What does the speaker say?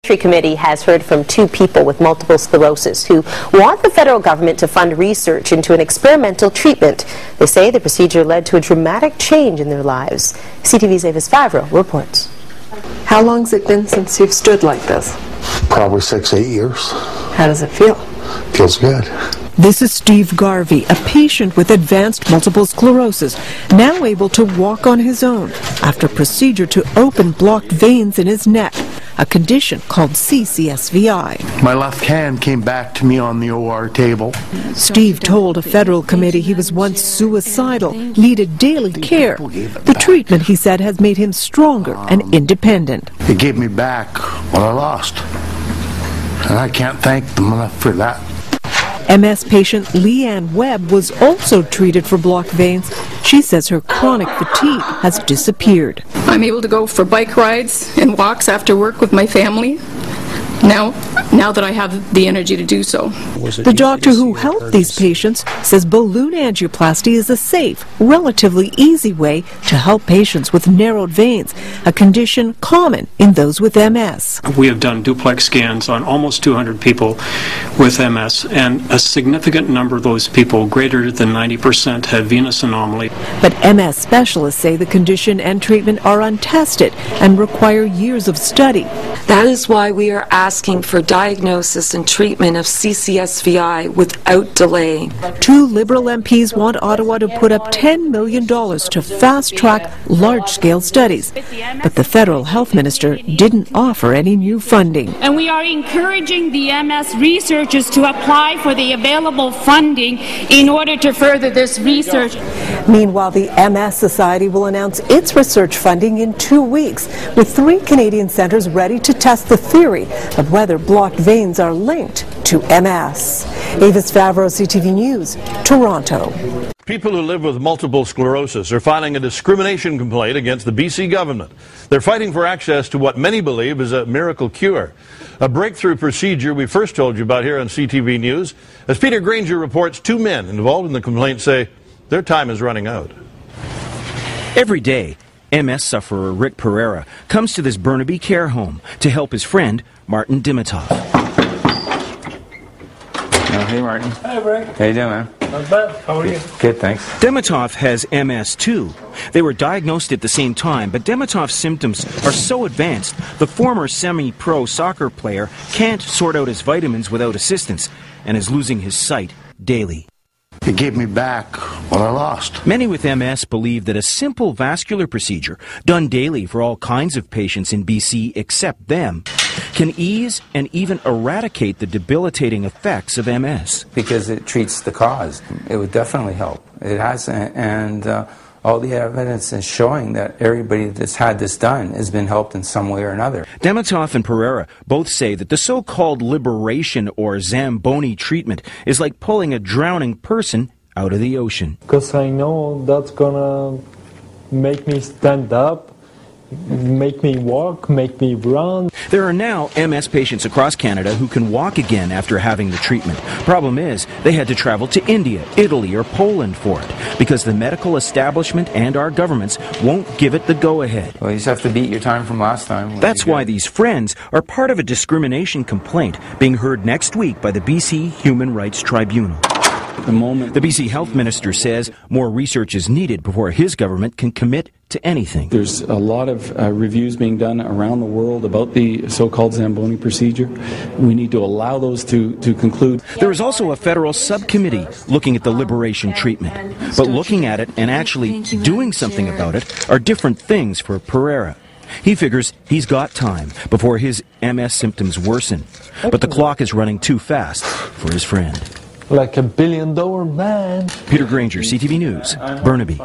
Committee has heard from two people with multiple sclerosis who want the federal government to fund research into an experimental treatment. They say the procedure led to a dramatic change in their lives. CTV's Avis Favreau reports. How long's it been since you've stood like this? Probably 6-8 years. How does it feel? Feels good. This is Steve Garvey, a patient with advanced multiple sclerosis, now able to walk on his own after a procedure to open blocked veins in his neck, a condition called CCSVI. My left hand came back to me on the OR table. Steve told a federal committee he was once suicidal, needed daily care. The treatment, he said, has made him stronger and independent. It gave me back what I lost, and I can't thank them enough for that. MS patient Leanne Webb was also treated for blocked veins. She says her chronic fatigue has disappeared. I'm able to go for bike rides and walks after work with my family now that I have the energy to do so. The doctor who helped these patients says balloon angioplasty is a safe, relatively easy way to help patients with narrowed veins, a condition common in those with MS. We have done duplex scans on almost 200 people with MS, and a significant number of those people, greater than 90%, have venous anomaly. But MS specialists say the condition and treatment are untested and require years of study. That is why we are asking for diagnosis and treatment of CCSVI without delay. Two Liberal MPs want Ottawa to put up $10 million to fast-track large-scale studies. But the federal health minister didn't offer any new funding. And we are encouraging the MS researchers to apply for the available funding in order to further this research. Meanwhile, the MS Society will announce its research funding in 2 weeks, with 3 Canadian centres ready to test the theory of whether blocked veins are linked to MS. Avis Favreau, CTV News, Toronto. People who live with multiple sclerosis are filing a discrimination complaint against the BC government. They're fighting for access to what many believe is a miracle cure, a breakthrough procedure we first told you about here on CTV News. As Peter Granger reports, 2 men involved in the complaint say their time is running out. Every day, MS sufferer Rick Pereira comes to this Burnaby care home to help his friend Martin Dimitov. Oh, hey, Martin. Hi, Rick. How you doing, man? Not bad. How are you? Good, thanks. Dimitov has MS too. They were diagnosed at the same time, but Dimitov's symptoms are so advanced, the former semi-pro soccer player can't sort out his vitamins without assistance and is losing his sight daily. It gave me back what I lost. Many with MS believe that a simple vascular procedure, done daily for all kinds of patients in BC except them, can ease and even eradicate the debilitating effects of MS. Because it treats the cause. It would definitely help. It has, and all the evidence is showing that everybody that's had this done has been helped in some way or another. Dimitov and Pereira both say that the so-called liberation or Zamboni treatment is like pulling a drowning person out of the ocean. Because I know that's gonna make me stand up, make me walk, make me run. There are now MS patients across Canada who can walk again after having the treatment. Problem is, they had to travel to India, Italy, or Poland for it because the medical establishment and our governments won't give it the go-ahead. Well, you just have to beat your time from last time. That's why these friends are part of a discrimination complaint being heard next week by the BC Human Rights Tribunal. The BC Health Minister says more research is needed before his government can commit to anything. There's a lot of reviews being done around the world about the so-called Zamboni procedure. We need to allow those to conclude. There is also a federal subcommittee looking at the liberation treatment. But looking at it and actually doing something about it are different things for Pereira. He figures he's got time before his MS symptoms worsen. But the clock is running too fast for his friend. Like $1 billion man. Peter Granger, CTV News, Burnaby.